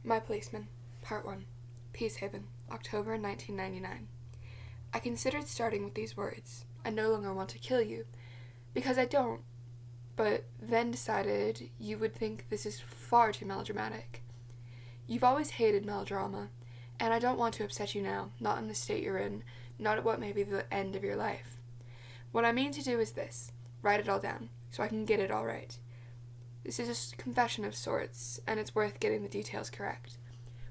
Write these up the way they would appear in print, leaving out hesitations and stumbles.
My Policeman, Part 1, Peacehaven, October 1999. I considered starting with these words, "I no longer want to kill you," because I don't, but then decided you would think this is far too melodramatic. You've always hated melodrama, and I don't want to upset you now, not in the state you're in, not at what may be the end of your life. What I mean to do is this: write it all down, so I can get it all right. This is a confession of sorts, and it's worth getting the details correct.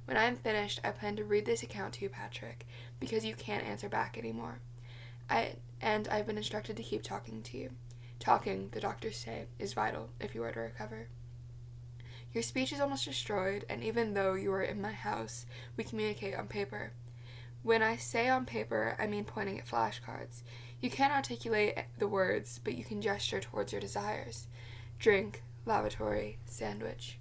When I am finished, I plan to read this account to you, Patrick, because you can't answer back anymore. I've been instructed to keep talking to you. Talking, the doctors say, is vital if you are to recover. Your speech is almost destroyed, and even though you are in my house, we communicate on paper. When I say on paper, I mean pointing at flashcards. You can't articulate the words, but you can gesture towards your desires. Drink, lavatory, sandwich.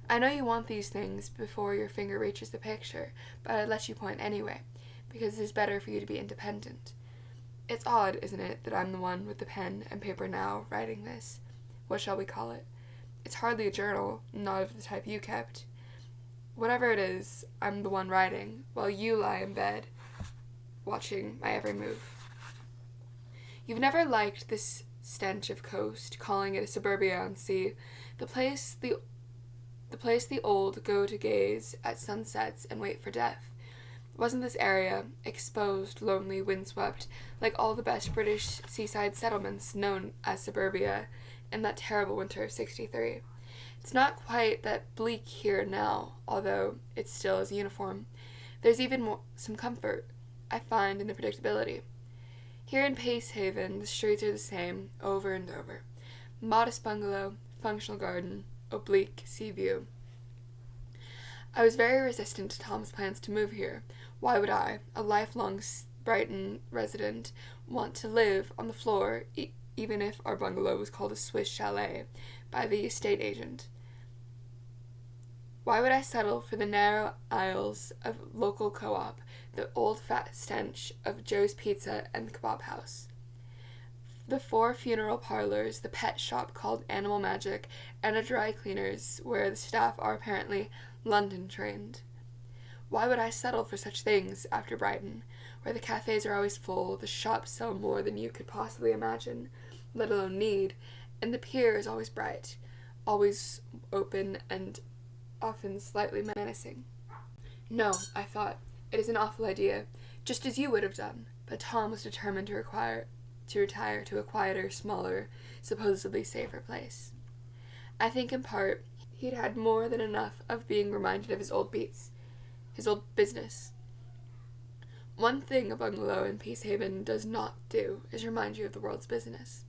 I know you want these things before your finger reaches the picture, but I'd let you point anyway, because it is better for you to be independent. It's odd, isn't it, that I'm the one with the pen and paper now, writing this. What shall we call it? It's hardly a journal, not of the type you kept. Whatever it is, I'm the one writing, while you lie in bed, watching my every move. You've never liked this stench of coast, calling it a suburbia on sea, the place the old go to gaze at sunsets and wait for death. Wasn't this area, exposed, lonely, windswept, like all the best British seaside settlements known as suburbia in that terrible winter of '63? It's not quite that bleak here now, although it still is uniform. There's even some comfort, I find, in the predictability. Here in Peacehaven, the streets are the same, over and over. Modest bungalow, functional garden, oblique sea view. I was very resistant to Tom's plans to move here. Why would I, a lifelong Brighton resident, want to live on the floor, even if our bungalow was called a Swiss chalet by the estate agent? Why would I settle for the narrow aisles of local co-op, the old fat stench of Joe's Pizza and the kebab house? The 4 funeral parlors, the pet shop called Animal Magic, and a dry cleaner's where the staff are apparently London trained. Why would I settle for such things after Brighton, where the cafes are always full, the shops sell more than you could possibly imagine, let alone need, and the pier is always bright, always open, and often slightly menacing? No, I thought, it is an awful idea, just as you would have done, but Tom was determined to retire to a quieter, smaller, supposedly safer place. I think in part he'd had more than enough of being reminded of his old beats, his old business. One thing a bungalow in Peacehaven does not do is remind you of the world's business.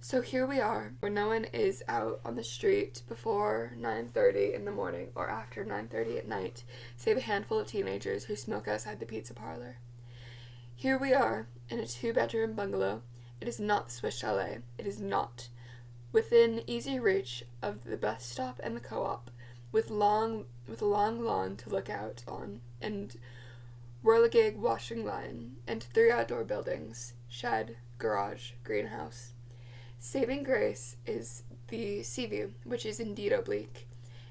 So here we are, where no one is out on the street before 9:30 in the morning or after 9:30 at night, save a handful of teenagers who smoke outside the pizza parlor. Here we are, in a 2-bedroom bungalow. It is not the Swiss chalet. It is not. Within easy reach of the bus stop and the co-op, with a long lawn to look out on, and whirligig washing line, and 3 outdoor buildings, shed, garage, greenhouse. Saving grace is the sea view, which is indeed oblique.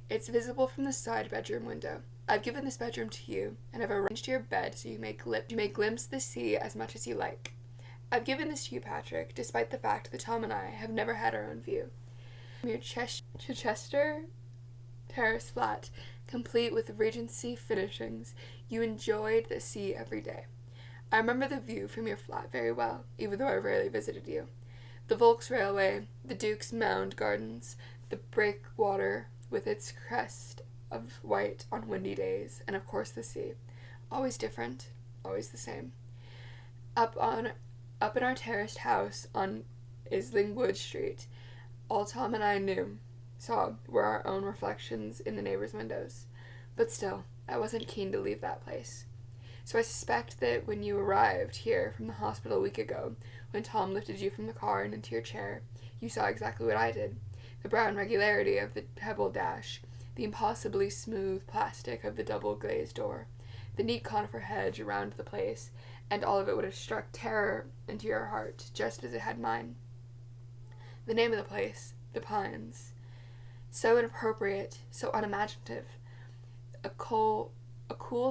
It's visible from the side bedroom window. I've given this bedroom to you, and have arranged your bed so you may glimpse the sea as much as you like. I've given this to you, Patrick, despite the fact that Tom and I have never had our own view. From your Chichester terrace flat, complete with Regency finishings, you enjoyed the sea every day. I remember the view from your flat very well, even though I rarely visited you. The Volks Railway, the Duke's Mound Gardens, the breakwater with its crest of white on windy days, and of course the sea. Always different, always the same. Up in our terraced house on Islingwood Street, all Tom and I saw were our own reflections in the neighbors' windows. But still, I wasn't keen to leave that place. So I suspect that when you arrived here from the hospital a week ago, when Tom lifted you from the car and into your chair, you saw exactly what I did. The brown regularity of the pebble dash, the impossibly smooth plastic of the double-glazed door, the neat conifer hedge around the place, and all of it would have struck terror into your heart, just as it had mine. The name of the place, The Pines. So inappropriate, so unimaginative. A cool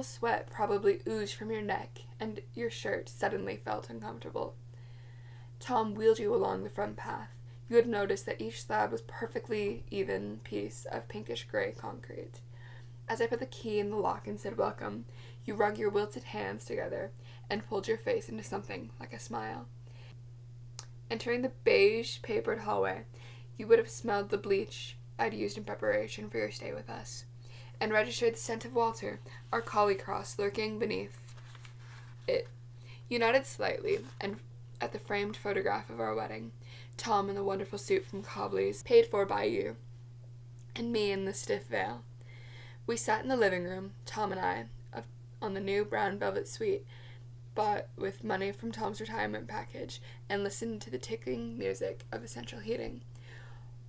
sweat probably oozed from your neck, and your shirt suddenly felt uncomfortable. Tom wheeled you along the front path. You had noticed that each slab was perfectly even piece of pinkish-gray concrete. As I put the key in the lock and said welcome, you wrung your wilted hands together and pulled your face into something like a smile. Entering the beige-papered hallway, you would have smelled the bleach I'd used in preparation for your stay with us, and registered the scent of Walter, our collie cross, lurking beneath it. You nodded slightly, and at the framed photograph of our wedding, Tom in the wonderful suit from Cobley's, paid for by you, and me in the stiff veil. We sat in the living room, Tom and I, on the new brown velvet suite, bought with money from Tom's retirement package, and listened to the ticking music of the central heating.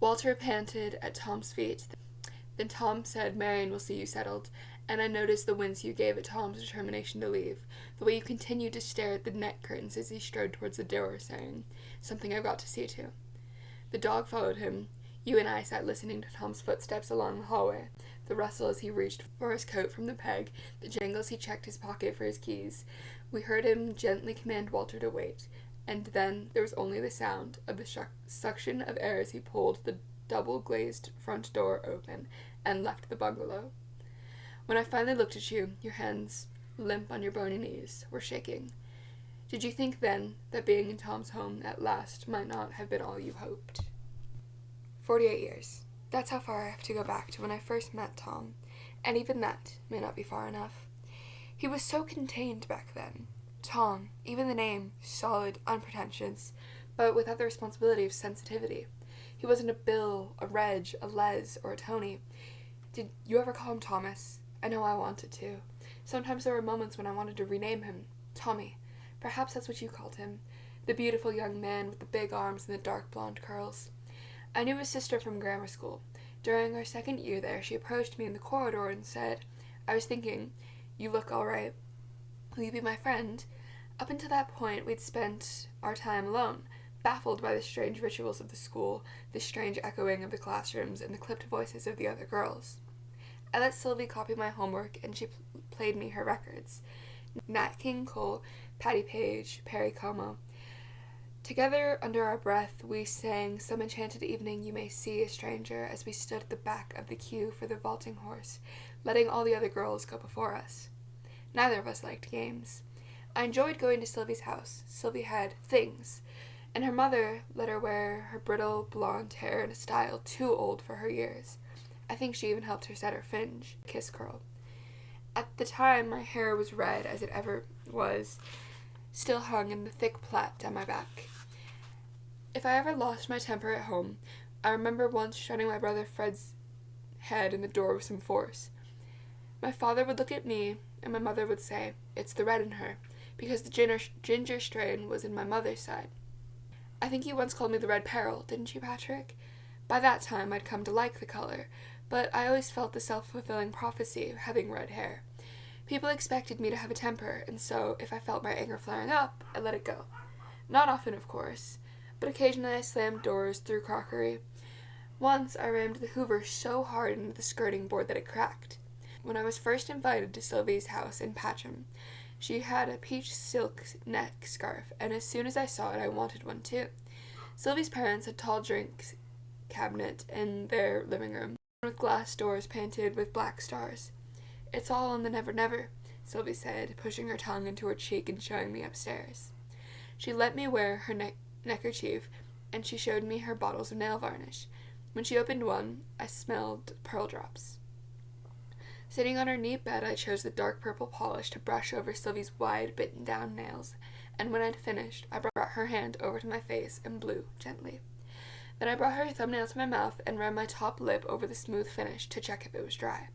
Walter panted at Tom's feet. Then Tom said, "Marion will see you settled," and I noticed the wince you gave at Tom's determination to leave, the way you continued to stare at the net curtains as he strode towards the door, saying, "Something I've got to see to." The dog followed him. You and I sat listening to Tom's footsteps along the hallway, the rustle as he reached for his coat from the peg, the jangle as he checked his pocket for his keys. We heard him gently command Walter to wait, and then there was only the sound of the suction of air as he pulled the double-glazed front door open and left the bungalow. When I finally looked at you, your hands, limp on your bony knees, were shaking. Did you think then that being in Tom's home at last might not have been all you hoped? 48 years. That's how far I have to go back to when I first met Tom, and even that may not be far enough. He was so contained back then. Tom, even the name, solid, unpretentious, but without the responsibility of sensitivity. He wasn't a Bill, a Reg, a Les, or a Tony. Did you ever call him Thomas? I know I wanted to. Sometimes there were moments when I wanted to rename him Tommy. Perhaps that's what you called him, the beautiful young man with the big arms and the dark blonde curls. I knew his sister from grammar school. During our second year there, she approached me in the corridor and said, "I was thinking, you look all right. Will you be my friend?" Up until that point, we'd spent our time alone, baffled by the strange rituals of the school, the strange echoing of the classrooms, and the clipped voices of the other girls. I let Sylvie copy my homework, and she played me her records. Nat King Cole, Patti Page, Perry Como. Together, under our breath, we sang "Some Enchanted Evening You May See a Stranger" as we stood at the back of the queue for the vaulting horse, letting all the other girls go before us. Neither of us liked games. I enjoyed going to Sylvie's house. Sylvie had things, and her mother let her wear her brittle blonde hair in a style too old for her years. I think she even helped her set her fringe, kiss curl. At the time, my hair was red as it ever was, still hung in the thick plait down my back. If I ever lost my temper at home, I remember once shutting my brother Fred's head in the door with some force. My father would look at me, and my mother would say, "It's the red in her," because the ginger strain was in my mother's side. I think you once called me the Red Peril, didn't you, Patrick? By that time, I'd come to like the color, but I always felt the self-fulfilling prophecy of having red hair. People expected me to have a temper, and so, if I felt my anger flaring up, I let it go. Not often, of course, but occasionally I slammed doors, threw crockery. Once I rammed the Hoover so hard into the skirting board that it cracked. When I was first invited to Sylvie's house in Patcham, she had a peach silk neck scarf, and as soon as I saw it, I wanted one too. Sylvie's parents had a tall drink cabinet in their living room, with glass doors painted with black stars. "It's all in the Never Never," Sylvie said, pushing her tongue into her cheek and showing me upstairs. She let me wear her neckerchief, and she showed me her bottles of nail varnish. When she opened one, I smelled pearl drops. Sitting on her neat bed, I chose the dark purple polish to brush over Sylvie's wide, bitten-down nails, and when I'd finished, I brought her hand over to my face and blew gently. Then I brought her thumbnail to my mouth and ran my top lip over the smooth finish to check if it was dry.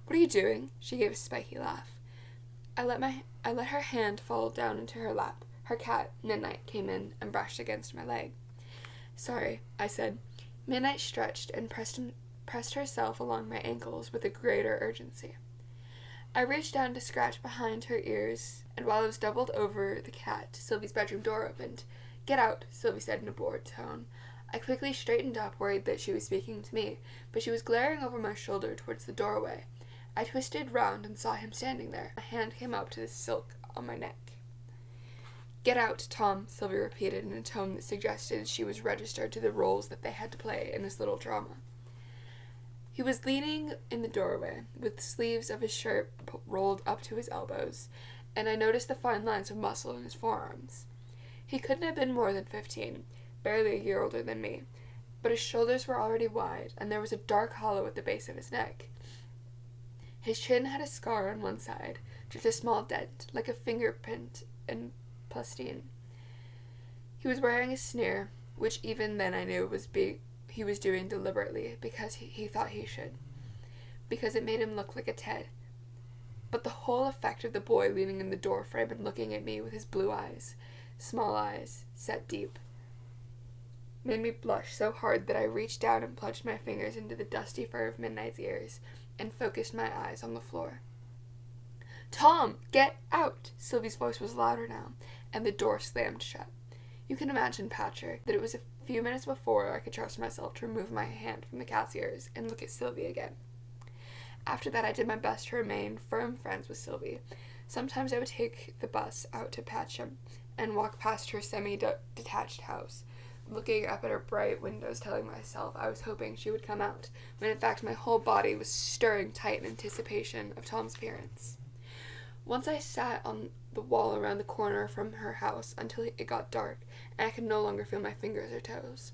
"What are you doing?" She gave a spiky laugh. I let her hand fall down into her lap. Her cat, Midnight, came in and brushed against my leg. "Sorry," I said. Midnight stretched and pressed herself along my ankles with a greater urgency. I reached down to scratch behind her ears, and while I was doubled over the cat, Sylvie's bedroom door opened. "Get out," Sylvie said in a bored tone. I quickly straightened up, worried that she was speaking to me, but she was glaring over my shoulder towards the doorway. I twisted round and saw him standing there. A hand came up to the silk on my neck. "Get out, Tom," Sylvie repeated in a tone that suggested she was registered to the roles that they had to play in this little drama. He was leaning in the doorway, with the sleeves of his shirt rolled up to his elbows, and I noticed the fine lines of muscle in his forearms. He couldn't have been more than 15, barely a year older than me, but his shoulders were already wide, and there was a dark hollow at the base of his neck. His chin had a scar on one side, just a small dent, like a fingerprint in plastine. He was wearing a sneer, which even then I knew he was doing deliberately because he thought he should, because it made him look like a Ted. But the whole effect of the boy leaning in the doorframe and looking at me with his blue eyes, small eyes, set deep, made me blush so hard that I reached down and plunged my fingers into the dusty fur of Midnight's ears and focused my eyes on the floor. "Tom, get out!" Sylvie's voice was louder now, and the door slammed shut. You can imagine, Patrick, that it was a few minutes before I could trust myself to remove my hand from the cat's ears and look at Sylvie again. After that, I did my best to remain firm friends with Sylvie. Sometimes I would take the bus out to Patcham and walk past her semi-detached house, looking up at her bright windows, telling myself I was hoping she would come out, when in fact my whole body was stirring tight in anticipation of Tom's appearance. Once I sat on the wall around the corner from her house until it got dark, and I could no longer feel my fingers or toes.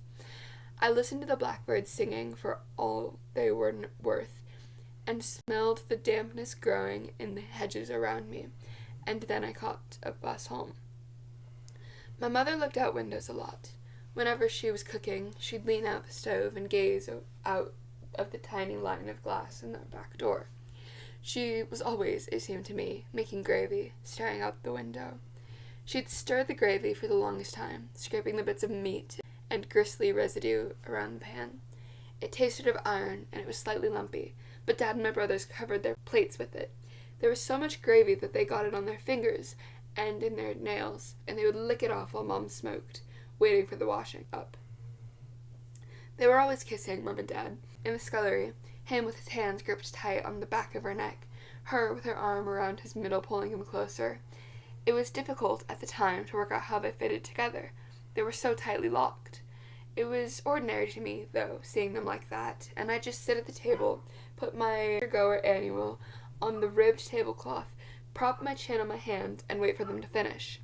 I listened to the blackbirds singing for all they were worth, and smelled the dampness growing in the hedges around me, and then I caught a bus home. My mother looked out windows a lot. Whenever she was cooking, she'd lean out the stove and gaze out of the tiny line of glass in the back door. She was always, it seemed to me, making gravy, staring out the window. She'd stirred the gravy for the longest time, scraping the bits of meat and gristly residue around the pan. It tasted of iron, and it was slightly lumpy, but Dad and my brothers covered their plates with it. There was so much gravy that they got it on their fingers and in their nails, and they would lick it off while Mom smoked, waiting for the washing up. They were always kissing, Mom and Dad, in the scullery, him with his hands gripped tight on the back of her neck, her with her arm around his middle pulling him closer. It was difficult at the time to work out how they fitted together. They were so tightly locked. It was ordinary to me, though, seeing them like that, and I'd just sit at the table, put my goer annual on the ribbed tablecloth, prop my chin on my hand, and wait for them to finish.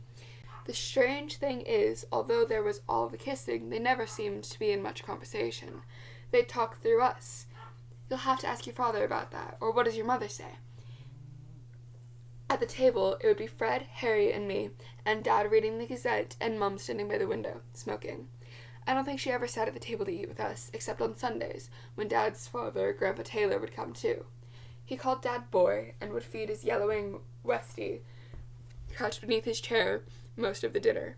The strange thing is, although there was all the kissing, they never seemed to be in much conversation. They'd talk through us. "You'll have to ask your father about that," or "What does your mother say?" At the table, it would be Fred, Harry, and me, and Dad reading the Gazette, and Mum standing by the window, smoking. I don't think she ever sat at the table to eat with us, except on Sundays, when Dad's father, Grandpa Taylor, would come too. He called Dad boy, and would feed his yellowing Westie, crouched beneath his chair, most of the dinner.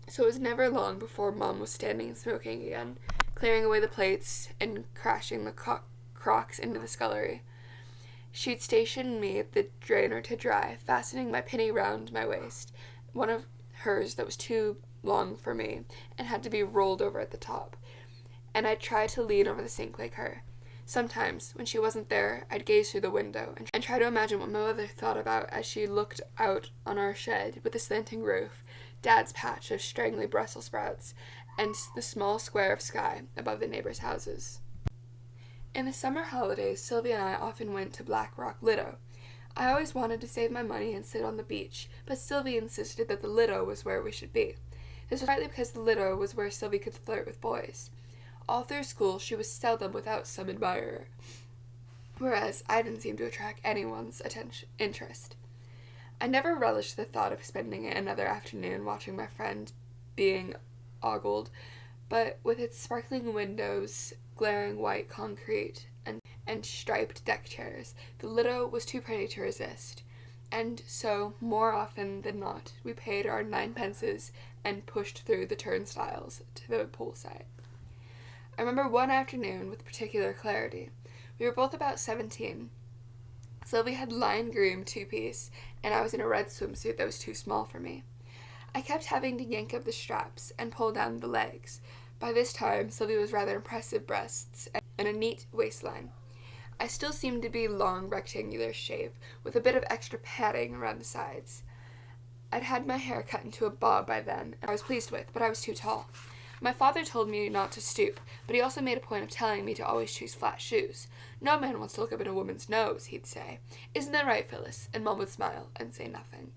So it was never long before Mum was standing and smoking again, clearing away the plates and crashing the crocks into the scullery. She'd stationed me at the drainer to dry, fastening my penny round my waist, one of hers that was too long for me and had to be rolled over at the top, and I'd try to lean over the sink like her. Sometimes, when she wasn't there, I'd gaze through the window and try to imagine what my mother thought about as she looked out on our shed with the slanting roof, Dad's patch of strangly Brussels sprouts, and the small square of sky above the neighbors' houses. In the summer holidays, Sylvie and I often went to Black Rock Lido. I always wanted to save my money and sit on the beach, but Sylvie insisted that the Lido was where we should be. This was partly because the Lido was where Sylvie could flirt with boys. All through school, she was seldom without some admirer, whereas I didn't seem to attract anyone's interest. I never relished the thought of spending another afternoon watching my friend being ogled, but with its sparkling windows, glaring white concrete, and striped deck chairs, the Lido was too pretty to resist, and so, more often than not, we paid our 9 pences and pushed through the turnstiles to the poolside. I remember one afternoon with particular clarity. We were both about 17. Sylvie had lime green two-piece, and I was in a red swimsuit that was too small for me. I kept having to yank up the straps and pull down the legs. By this time, Sylvie was rather impressive breasts and a neat waistline. I still seemed to be long, rectangular shape, with a bit of extra padding around the sides. I'd had my hair cut into a bob by then, and I was pleased with, but I was too tall. My father told me not to stoop, but he also made a point of telling me to always choose flat shoes. No man wants to look up at a woman's nose, he'd say. Isn't that right, Phyllis? And Mom would smile and say nothing.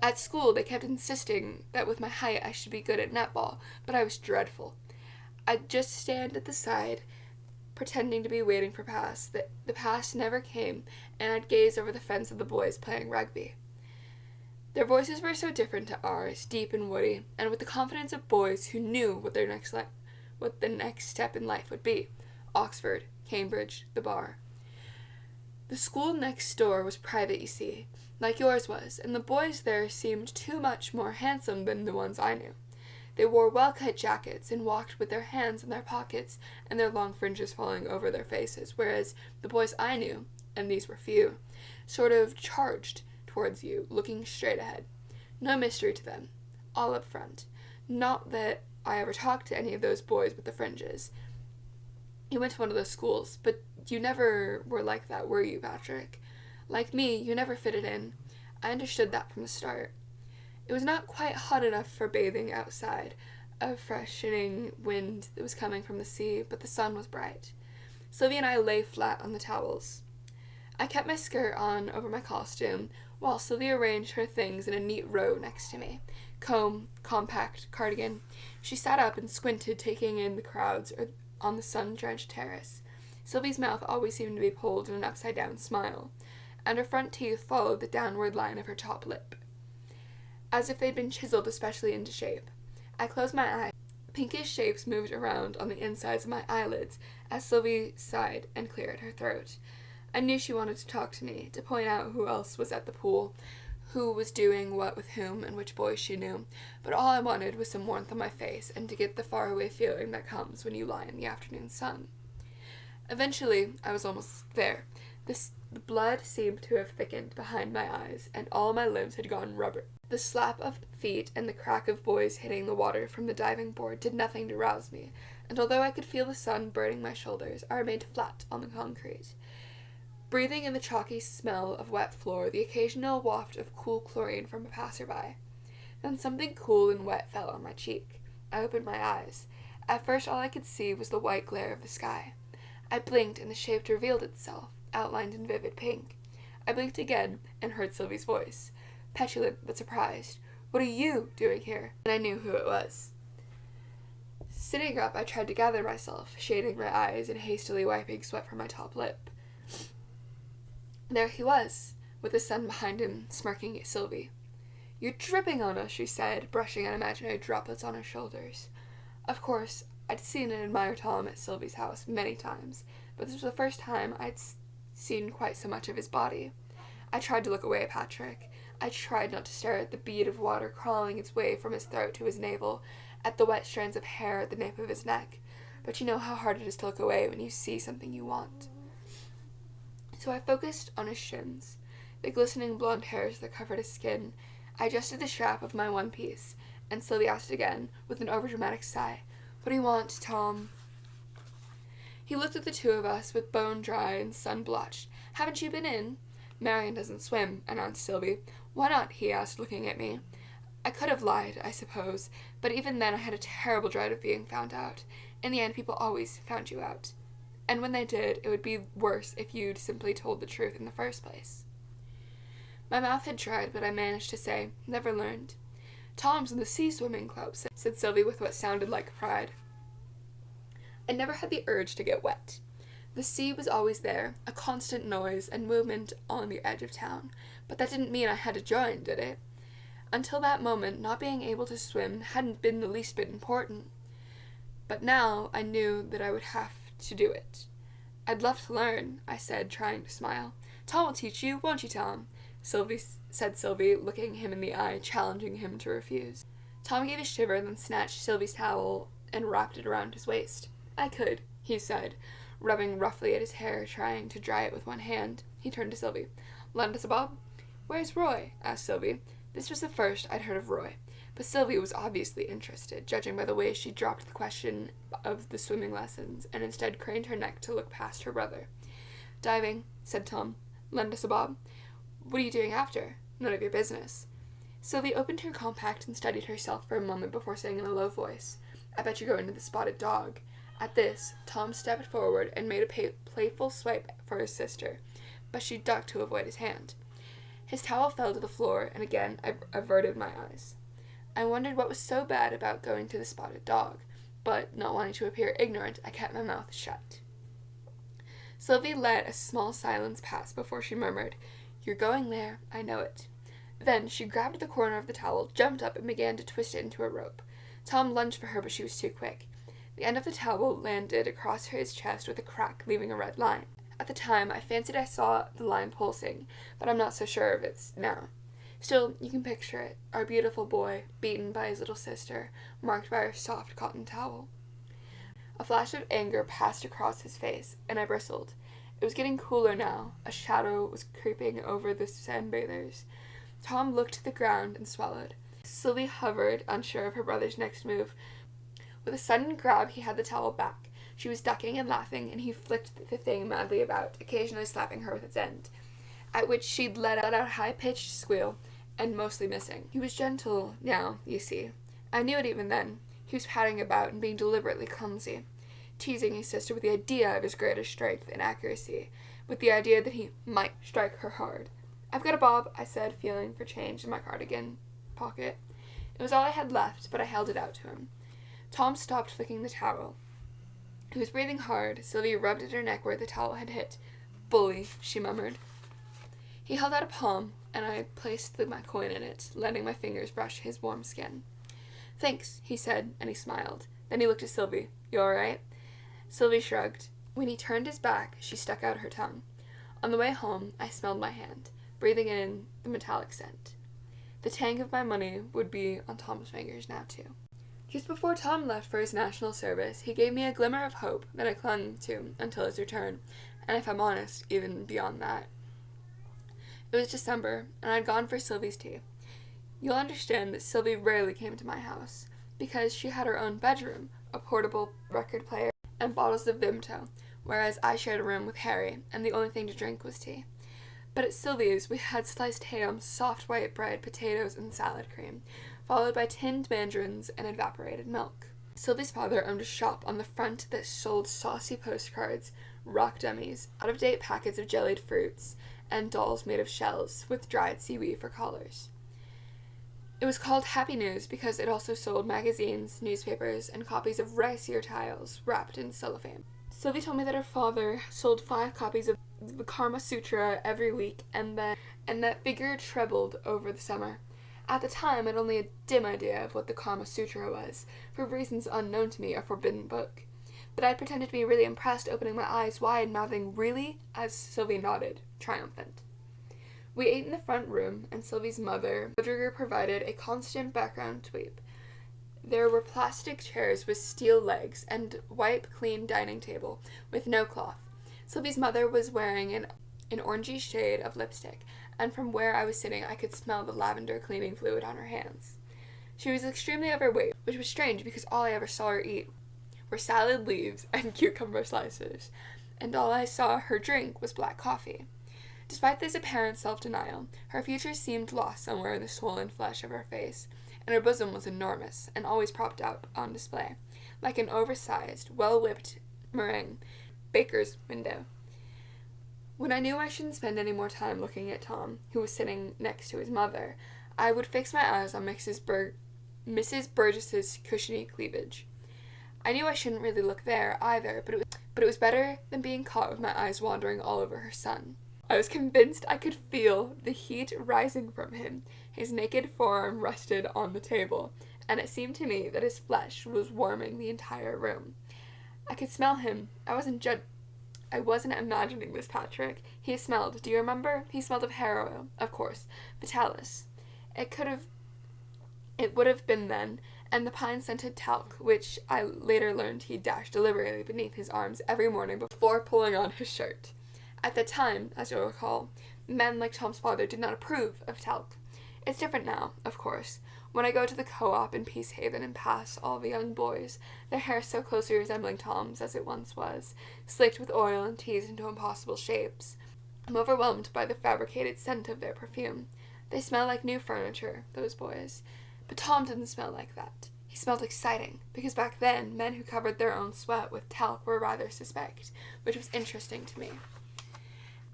At school, they kept insisting that with my height I should be good at netball, but I was dreadful. I'd just stand at the side, pretending to be waiting for pass. The pass never came, and I'd gaze over the fence at the boys playing rugby. Their voices were so different to ours, deep and woody, and with the confidence of boys who knew what the next step in life would be. Oxford, Cambridge, the bar. The school next door was private, you see, like yours was, and the boys there seemed too much more handsome than the ones I knew. They wore well-cut jackets and walked with their hands in their pockets and their long fringes falling over their faces, whereas the boys I knew, and these were few, sort of charged towards you, looking straight ahead. No mystery to them, all up front. Not that I ever talked to any of those boys with the fringes. You went to one of those schools, but you never were like that, were you, Patrick? Like me, you never fitted in. I understood that from the start. It was not quite hot enough for bathing outside, a freshening wind that was coming from the sea, but the sun was bright. Sylvie and I lay flat on the towels. I kept my skirt on over my costume, while Sylvie arranged her things in a neat row next to me. Comb, compact, cardigan. She sat up and squinted, taking in the crowds on the sun-drenched terrace. Sylvie's mouth always seemed to be pulled in an upside-down smile, and her front teeth followed the downward line of her top lip, as if they'd been chiseled especially into shape. I closed my eyes. Pinkish shapes moved around on the insides of my eyelids as Sylvie sighed and cleared her throat. I knew she wanted to talk to me, to point out who else was at the pool, who was doing what with whom, and which boys she knew, but all I wanted was some warmth on my face and to get the faraway feeling that comes when you lie in the afternoon sun. Eventually, I was almost there. The blood seemed to have thickened behind my eyes, and all my limbs had gone rubber. The slap of feet and the crack of boys hitting the water from the diving board did nothing to rouse me, and although I could feel the sun burning my shoulders, I remained flat on the concrete, breathing in the chalky smell of wet floor, the occasional waft of cool chlorine from a passerby. Then something cool and wet fell on my cheek. I opened my eyes. At first all I could see was the white glare of the sky. I blinked and the shape revealed itself, outlined in vivid pink. I blinked again and heard Sylvie's voice, petulant but surprised. "What are you doing here?" And I knew who it was. Sitting up, I tried to gather myself, shading my eyes and hastily wiping sweat from my top lip. There he was, with the sun behind him, smirking at Sylvie. "You're dripping on us," she said, brushing imaginary droplets on her shoulders. Of course, I'd seen and admired Tom at Sylvie's house many times, but this was the first time I'd seen quite so much of his body. I tried to look away at Patrick. I tried not to stare at the bead of water crawling its way from his throat to his navel, at the wet strands of hair at the nape of his neck. But you know how hard it is to look away when you see something you want. So I focused on his shins, the glistening blonde hairs that covered his skin. I adjusted the strap of my one piece, and Sylvie asked again, with an overdramatic sigh, "What do you want, Tom?" He looked at the two of us with bone dry and sun-blotched. "Haven't you been in?" "Marion doesn't swim," announced Sylvie. "Why not?" he asked, looking at me. I could have lied, I suppose, but even then I had a terrible dread of being found out. In the end, people always found you out. And when they did, it would be worse if you'd simply told the truth in the first place. My mouth had dried, but I managed to say, "Never learned." "Tom's in the sea swimming club," said Sylvie with what sounded like pride. I never had the urge to get wet. The sea was always there, a constant noise and movement on the edge of town, but that didn't mean I had to join, did it? Until that moment, not being able to swim hadn't been the least bit important. But now I knew that I would have to do it. "I'd love to learn," I said, trying to smile. "Tom will teach you, won't you, Tom?" said Sylvie, looking him in the eye, challenging him to refuse. Tom gave a shiver, then snatched Sylvie's towel and wrapped it around his waist. "I could," he said, rubbing roughly at his hair, trying to dry it with one hand. He turned to Sylvie. "Lend us a bob?" "Where's Roy?" asked Sylvie. This was the first I'd heard of Roy. but Sylvie was obviously interested, judging by the way she dropped the question of the swimming lessons and instead craned her neck to look past her brother. "Diving," said Tom. "Lend us a bob." "What are you doing after?" "None of your business." Sylvie opened her compact and studied herself for a moment before saying in a low voice, "I bet you're going to the Spotted Dog." At this, Tom stepped forward and made a playful swipe for his sister, but she ducked to avoid his hand. His towel fell to the floor, and again I averted my eyes. I wondered what was so bad about going to the Spotted Dog, but, not wanting to appear ignorant, I kept my mouth shut. Sylvie let a small silence pass before she murmured, "You're going there, I know it." Then she grabbed the corner of the towel, jumped up, and began to twist it into a rope. Tom lunged for her, but she was too quick. The end of the towel landed across his chest with a crack, leaving a red line. At the time, I fancied I saw the line pulsing, but I'm not so sure of it now. Still, you can picture it, our beautiful boy, beaten by his little sister, marked by her soft cotton towel. A flash of anger passed across his face, and I bristled. It was getting cooler now. A shadow was creeping over the sunbathers. Tom looked to the ground and swallowed. Sylvie hovered, unsure of her brother's next move. With a sudden grab, he had the towel back. She was ducking and laughing, and he flicked the thing madly about, occasionally slapping her with its end, at which she'd let out a high-pitched squeal, and mostly missing. He was gentle now, you see. I knew it even then. He was padding about and being deliberately clumsy, teasing his sister with the idea of his greater strength and accuracy, with the idea that he might strike her hard. "I've got a bob," I said, feeling for change in my cardigan pocket. It was all I had left, but I held it out to him. Tom stopped flicking the towel. He was breathing hard. Sylvie rubbed at her neck where the towel had hit. "Bully," she murmured. He held out a palm, and I placed my coin in it, letting my fingers brush his warm skin. "Thanks," he said, and he smiled. Then he looked at Sylvie. "You all right?" Sylvie shrugged. When he turned his back, she stuck out her tongue. On the way home, I smelled my hand, breathing in the metallic scent. The tang of my money would be on Tom's fingers now, too. Just before Tom left for his national service, he gave me a glimmer of hope that I clung to until his return, and if I'm honest, even beyond that. It was December, and I'd gone for Sylvie's tea. You'll understand that Sylvie rarely came to my house, because she had her own bedroom, a portable record player, and bottles of Vimto, whereas I shared a room with Harry, and the only thing to drink was tea. But at Sylvie's, we had sliced ham, soft white bread, potatoes, and salad cream, followed by tinned mandarins and evaporated milk. Sylvie's father owned a shop on the front that sold saucy postcards, rock dummies, out-of-date packets of jellied fruits, and dolls made of shells with dried seaweed for collars. It was called Happy News because it also sold magazines, newspapers, and copies of rice ear tiles wrapped in cellophane. Sylvie told me that her father sold 5 copies of the Karma Sutra every week, and that figure trebled over the summer. At the time, I had only a dim idea of what the Karma Sutra was, for reasons unknown to me, a forbidden book. But I pretended to be really impressed, opening my eyes wide, mouthing "Really?" as Sylvie nodded, triumphant. We ate in the front room, and Sylvie's mother, Rodrigo, provided a constant background sweep. There were plastic chairs with steel legs and white, clean dining table with no cloth. Sylvie's mother was wearing an orangey shade of lipstick, and from where I was sitting I could smell the lavender cleaning fluid on her hands. She was extremely overweight, which was strange because all I ever saw her eat were salad leaves and cucumber slices, and all I saw her drink was black coffee. Despite this apparent self-denial, her features seemed lost somewhere in the swollen flesh of her face, and her bosom was enormous and always propped up on display, like an oversized, well-whipped meringue baker's window. When I knew I shouldn't spend any more time looking at Tom, who was sitting next to his mother, I would fix my eyes on Mrs. Burgess's cushiony cleavage. I knew I shouldn't really look there either, but it was better than being caught with my eyes wandering all over her son. I was convinced I could feel the heat rising from him. His naked forearm rested on the table, and it seemed to me that his flesh was warming the entire room. I could smell him. I wasn't imagining this, Patrick. He smelled. Do you remember? He smelled of hair oil, of course. Vitalis. It would have been then, and the pine-scented talc, which I later learned he dashed deliberately beneath his arms every morning before pulling on his shirt. At the time, as you'll recall, men like Tom's father did not approve of talc. It's different now, of course. When I go to the co-op in Peacehaven and pass all the young boys, their hair so closely resembling Tom's as it once was, slicked with oil and teased into impossible shapes, I'm overwhelmed by the fabricated scent of their perfume. They smell like new furniture, those boys. But Tom didn't smell like that. He smelled exciting, because back then, men who covered their own sweat with talc were rather suspect, which was interesting to me.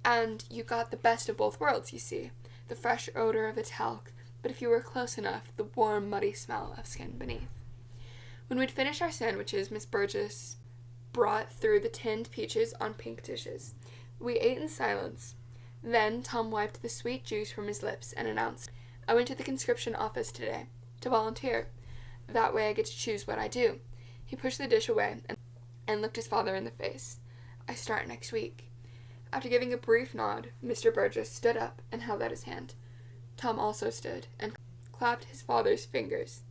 And you got the best of both worlds, you see. The fresh odor of the talc, but if you were close enough, the warm, muddy smell of skin beneath. When we'd finished our sandwiches, Miss Burgess brought through the tinned peaches on pink dishes. We ate in silence. Then Tom wiped the sweet juice from his lips and announced, "I went to the conscription office today, to volunteer. That way I get to choose what I do." He pushed the dish away and looked his father in the face. "I start next week." After giving a brief nod, Mr. Burgess stood up and held out his hand. Tom also stood and clapped his father's fingers.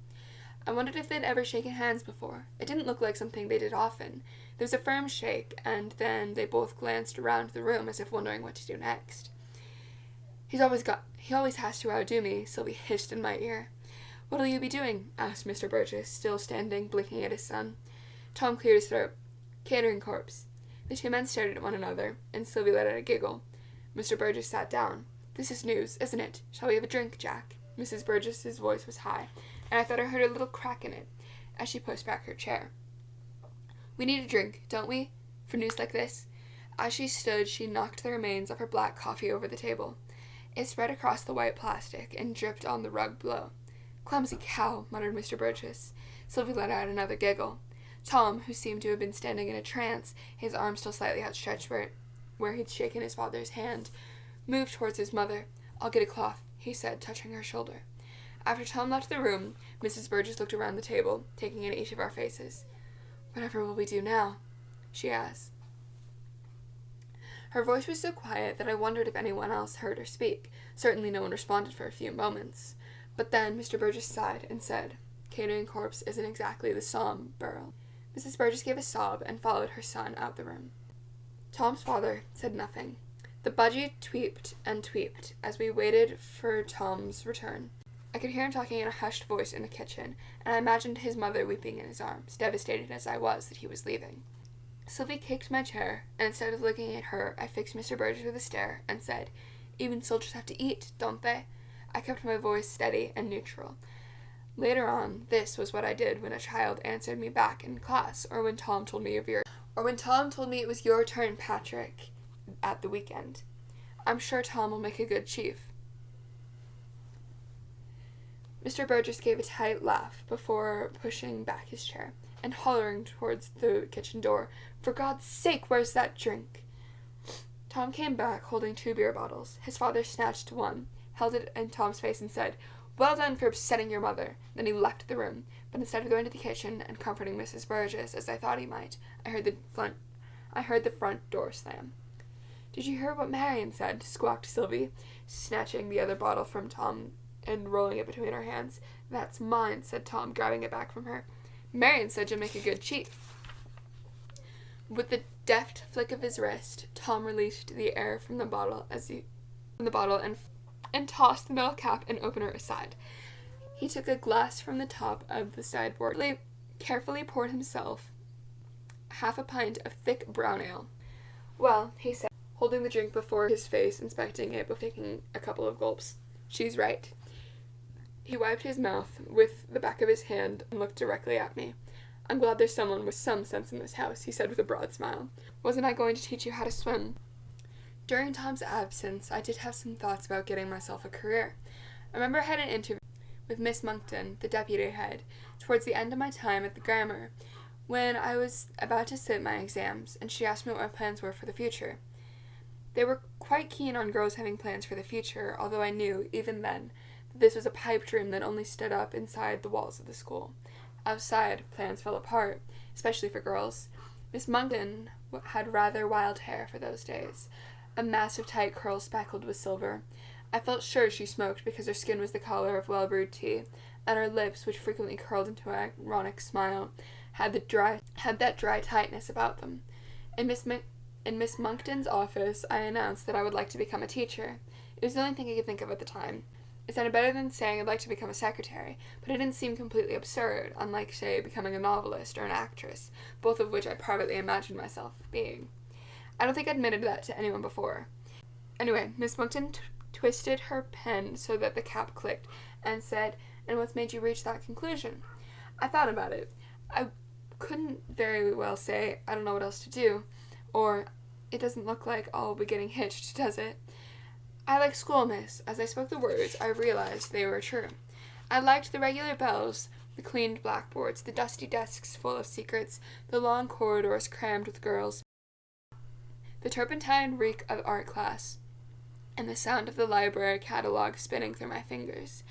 I wondered if they'd ever shaken hands before. It didn't look like something they did often. There was a firm shake, and then they both glanced around the room as if wondering what to do next. He always has to outdo me," Sylvie hissed in my ear. "What'll you be doing?" asked Mr. Burgess, still standing, blinking at his son. Tom cleared his throat. "Catering corps." The two men stared at one another, and Sylvie let out a giggle. Mr. Burgess sat down. "This is news, isn't it? Shall we have a drink, Jack?" Mrs. Burgess's voice was high, and I thought I heard a little crack in it as she pushed back her chair. "We need a drink, don't we, for news like this?" As she stood, she knocked the remains of her black coffee over the table. It spread across the white plastic and dripped on the rug below. "Clumsy cow," muttered Mr. Burgess. Sylvie let out another giggle. Tom, who seemed to have been standing in a trance, his arm still slightly outstretched where he'd shaken his father's hand, moved towards his mother. "I'll get a cloth," he said, touching her shoulder. After Tom left the room, Mrs. Burgess looked around the table, taking in each of our faces. "Whatever will we do now?" she asked. Her voice was so quiet that I wondered if anyone else heard her speak. Certainly no one responded for a few moments. But then Mr. Burgess sighed and said, "Catering corps isn't exactly the Somme, Burl." Mrs. Burgess gave a sob and followed her son out the room. Tom's father said nothing. The budgie tweeped and tweeped as we waited for Tom's return. I could hear him talking in a hushed voice in the kitchen, and I imagined his mother weeping in his arms, devastated as I was that he was leaving. Sylvie kicked my chair, and instead of looking at her, I fixed Mr. Burgess with a stare and said, "Even soldiers have to eat, don't they?" I kept my voice steady and neutral. Later on, this was what I did when a child answered me back in class, or when Tom told me it was your turn, Patrick, at the weekend. "I'm sure Tom will make a good chief." Mr. Burgess gave a tight laugh before pushing back his chair and hollering towards the kitchen door, "For God's sake, where's that drink?" Tom came back holding 2 beer bottles. His father snatched one, held it in Tom's face and said, "Well done for upsetting your mother." Then he left the room, but instead of going to the kitchen and comforting Mrs. Burgess, as I thought he might, I heard the front door slam. "Did you hear what Marion said?" squawked Sylvie, snatching the other bottle from Tom and rolling it between her hands. "That's mine," said Tom, grabbing it back from her. "Marion said you'll make a good chief." With the deft flick of his wrist, Tom released the air from the bottle and tossed the metal cap and opener aside. He took a glass from the top of the sideboard, carefully poured himself half a pint of thick brown ale. "Well," he said, holding the drink before his face, inspecting it before taking a couple of gulps, "she's right." He wiped his mouth with the back of his hand and looked directly at me. "I'm glad there's someone with some sense in this house," he said with a broad smile. "Wasn't I going to teach you how to swim?" During Tom's absence, I did have some thoughts about getting myself a career. I remember I had an interview with Miss Monkton, the deputy head, towards the end of my time at the grammar, when I was about to sit my exams, and she asked me what my plans were for the future. They were quite keen on girls having plans for the future, although I knew, even then, that this was a pipe dream that only stood up inside the walls of the school. Outside, plans fell apart, especially for girls. Miss Monkton had rather wild hair for those days, a massive tight curl speckled with silver. I felt sure she smoked because her skin was the color of well-brewed tea, and her lips, which frequently curled into an ironic smile, had that dry tightness about them. In Miss Monkton's office, I announced that I would like to become a teacher. It was the only thing I could think of at the time. It sounded better than saying I'd like to become a secretary, but it didn't seem completely absurd, unlike, say, becoming a novelist or an actress, both of which I privately imagined myself being. I don't think I'd admitted that to anyone before. Anyway, Miss Monkton twisted her pen so that the cap clicked and said, "And what's made you reach that conclusion?" I thought about it. I couldn't very well say, "I don't know what else to do," or, "It doesn't look like I'll be getting hitched, does it?" I like school, miss. As I spoke the words, I realized they were true. I liked the regular bells, the cleaned blackboards, the dusty desks full of secrets, the long corridors crammed with girls, the turpentine reek of art class, and the sound of the library catalog spinning through my fingers.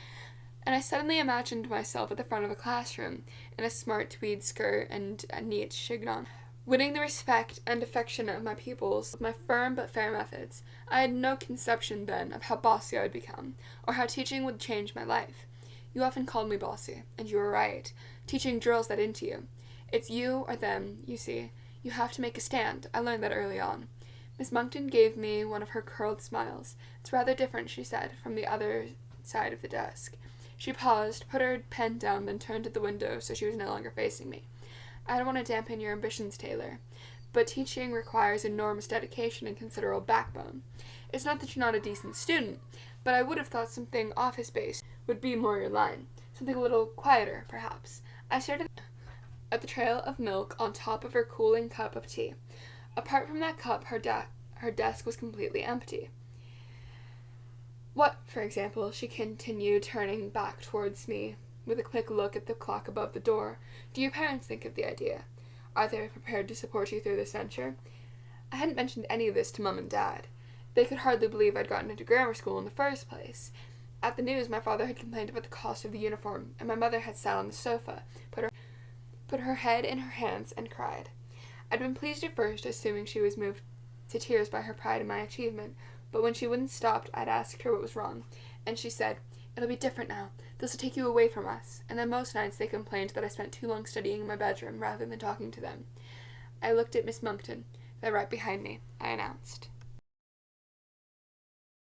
And I suddenly imagined myself at the front of a classroom, in a smart tweed skirt and a neat chignon, winning the respect and affection of my pupils with my firm but fair methods. I had no conception then of how bossy I would become, or how teaching would change my life. You often called me bossy, and you were right. Teaching drills that into you. It's you or them, you see. You have to make a stand. I learned that early on. Miss Monkton gave me one of her curled smiles. It's rather different, she said, from the other side of the desk. She paused, put her pen down, then turned to the window so she was no longer facing me. I don't want to dampen your ambitions, Taylor, but teaching requires enormous dedication and considerable backbone. It's not that you're not a decent student, but I would have thought something office-based would be more your line. Something a little quieter, perhaps. I stared at the trail of milk on top of her cooling cup of tea. Apart from that cup, her desk was completely empty. What, for example, she continued, turning back towards me with a quick look at the clock above the door, do your parents think of the idea? Are they prepared to support you through this venture? I hadn't mentioned any of this to Mum and Dad. They could hardly believe I'd gotten into grammar school in the first place. At the news, my father had complained about the cost of the uniform, and my mother had sat on the sofa, put her head in her hands, and cried. I'd been pleased at first, assuming she was moved to tears by her pride in my achievement, but when she wouldn't stop, I'd asked her what was wrong, and she said, "It'll be different now. This will take you away from us." And then most nights they complained that I spent too long studying in my bedroom rather than talking to them. I looked at Miss Monkton. "They're right behind me," I announced.